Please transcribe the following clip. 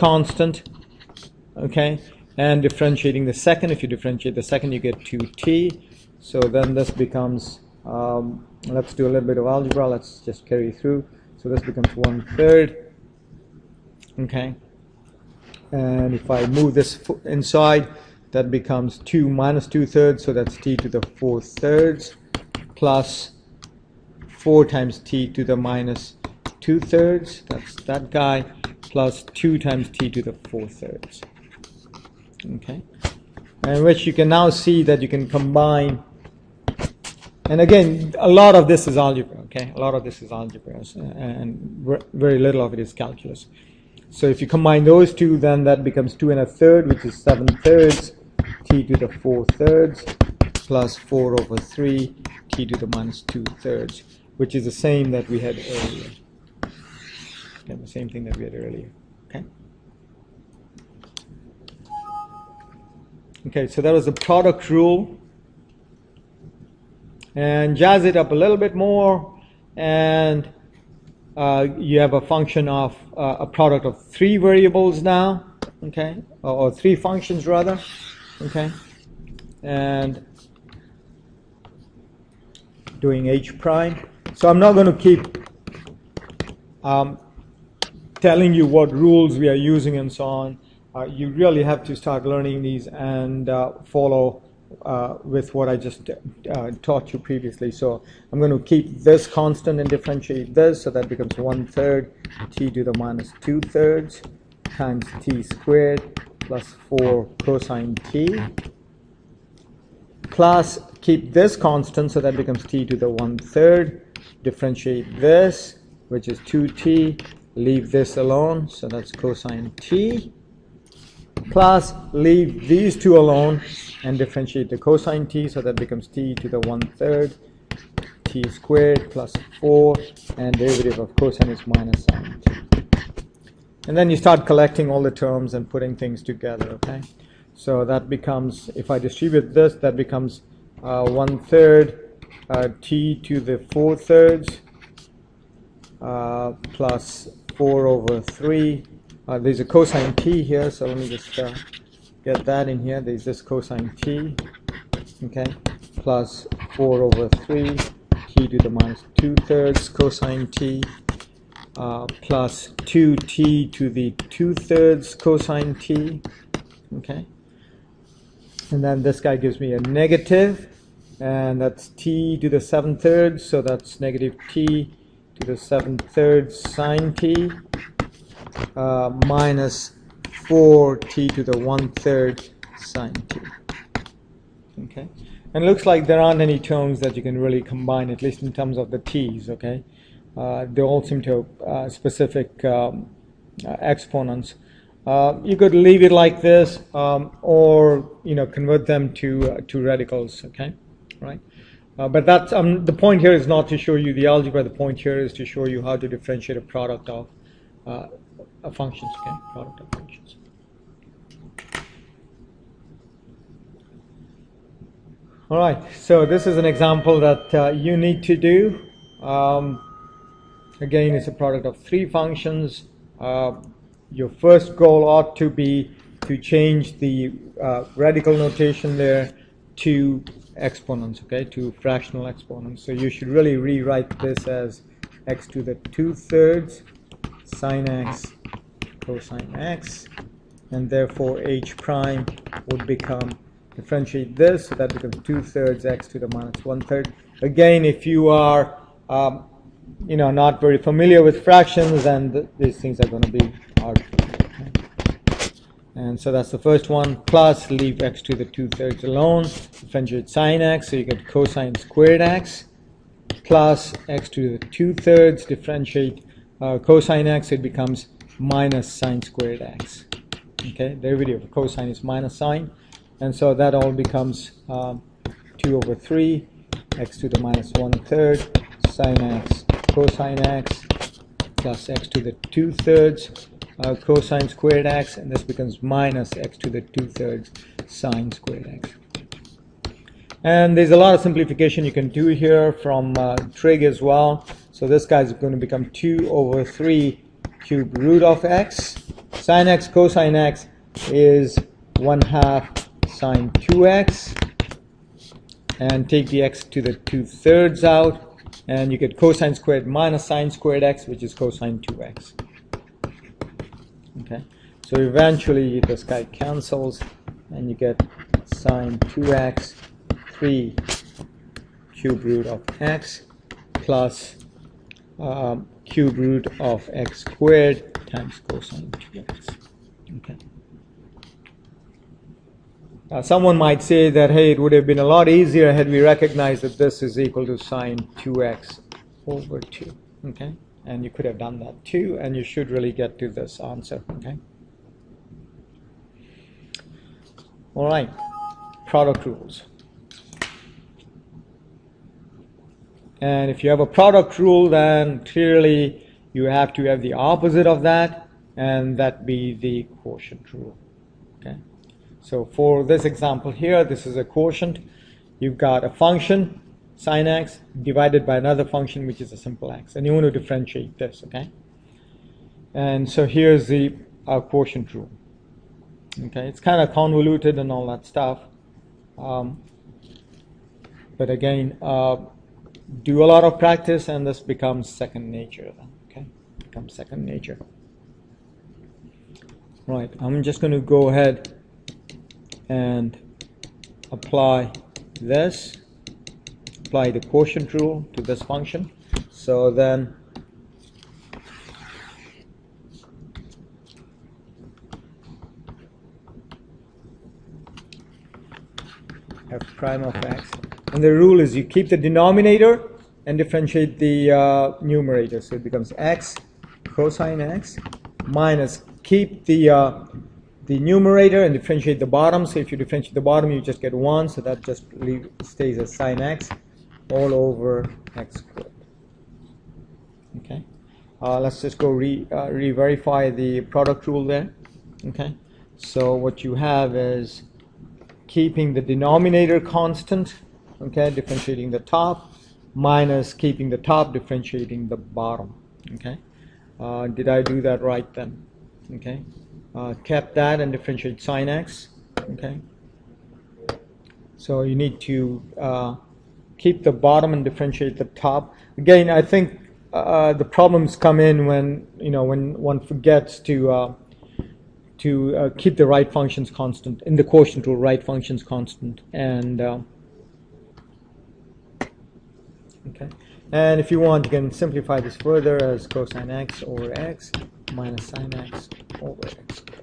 constant, okay, and differentiating the second. If you differentiate the second, you get 2t. So then this becomes, let's do a little bit of algebra. Let's just carry through. So this becomes 1/3, okay. And if I move this inside, that becomes 2 minus 2/3, so that's t to the 4/3 plus 4 times t to the minus 2/3, that's that guy, plus 2 times t to the 4/3. Okay, and which you can now see that you can combine. And again, a lot of this is algebra, okay? A lot of this is algebra, and very little of it is calculus. So if you combine those two, then that becomes 2 1/3, which is 7/3 t to the 4/3 plus 4/3 t to the minus 2/3, which is the same that we had earlier. Okay, the same thing that we had earlier. Okay. Okay, so that was the product rule. And jazz it up a little bit more, and you have a function of a product of 3 variables now, okay, or 3 functions rather, okay, and doing h prime. So I'm not going to keep telling you what rules we are using and so on. You really have to start learning these and follow with what I just taught you previously. So I'm going to keep this constant and differentiate this, so that becomes 1/3 t to the minus 2/3 times t squared plus 4 cosine t, plus keep this constant, so that becomes t to the 1/3, differentiate this, which is 2t, leave this alone, so that's cosine t, plus leave these two alone and differentiate the cosine t, so that becomes t to the 1/3 t squared plus 4, and derivative of cosine is minus sine t. And then you start collecting all the terms and putting things together, okay? So that becomes, if I distribute this, that becomes 1/3 t to the 4/3 plus 4/3. There's a cosine t here, so let me just get that in here. There's this cosine t, okay, plus 4/3 t to the minus 2/3 cosine t, plus 2t to the 2/3 cosine t, okay. And then this guy gives me a negative, and that's t to the 7/3, so that's negative t to the 7/3 sine t, minus 4t to the 1/3 sine t. Okay, and it looks like there aren't any terms that you can really combine, at least in terms of the t's. Okay, they all seem to have specific exponents. You could leave it like this, or convert them to radicals. Okay, right. But that's the point here is not to show you the algebra. The point here is to show you how to differentiate a product of functions. Okay, product of functions. All right. So this is an example that you need to do. Again, it's a product of 3 functions. Your first goal ought to be to change the radical notation there to exponents, okay, to fractional exponents. So you should really rewrite this as x to the 2/3 sine x cosine x, and therefore h prime would become, differentiate this, so that becomes 2/3 x to the minus 1/3. Again, if you are not very familiar with fractions, then these things are going to be hard. And so that's the first one, plus leave x to the 2/3 alone, differentiate sine x, so you get cosine squared x, plus x to the 2/3, differentiate cosine x, it becomes minus sine squared x. Okay, derivative of cosine is minus sine, and so that all becomes 2/3 x to the minus 1/3 sine x cosine x plus x to the 2/3 cosine squared x, and this becomes minus x to the 2/3 sine squared x. And there's a lot of simplification you can do here from trig as well. So this guy is going to become 2/3 cube root of x, Sine x cosine x is 1/2 sine 2x, and take the x to the 2/3 out, and you get cosine squared minus sine squared x, which is cosine 2x. Okay, so eventually this guy cancels, and you get sine 2x 3 cube root of x plus cube root of x squared times cosine 2x. Okay. Someone might say that, hey, it would have been a lot easier had we recognized that this is equal to sine 2x over 2. Okay, and you could have done that too, and you should really get to this answer. Okay. All right, product rules. And if you have a product rule, then clearly you have to have the opposite of that, and that be the quotient rule. Okay. So for this example here, this is a quotient. You've got a function, sine x, divided by another function, which is a simple x. And you want to differentiate this, okay? And so here's the quotient rule. Okay, it's kind of convoluted and all that stuff. But again, do a lot of practice, and this becomes second nature then, okay? Becomes second nature. Right, I'm just going to go ahead and apply this, apply the quotient rule to this function. So then f prime of x, and the rule is you keep the denominator and differentiate the numerator, so it becomes x cosine x minus, keep the numerator and differentiate the bottom. So if you differentiate the bottom, you just get 1, so that just stays as sine x all over x squared. Okay, let's just go re-verify the product rule there. Okay, so what you have is keeping the denominator constant, okay, differentiating the top, minus keeping the top, differentiating the bottom. Okay, did I do that right then? Okay. Kept that and differentiate sine x. Okay, so you need to keep the bottom and differentiate the top. Again, I think the problems come in when when one forgets to keep the right functions constant in the quotient rule. Right functions constant, and okay. And if you want, you can simplify this further as cosine x over x minus sine x over x squared.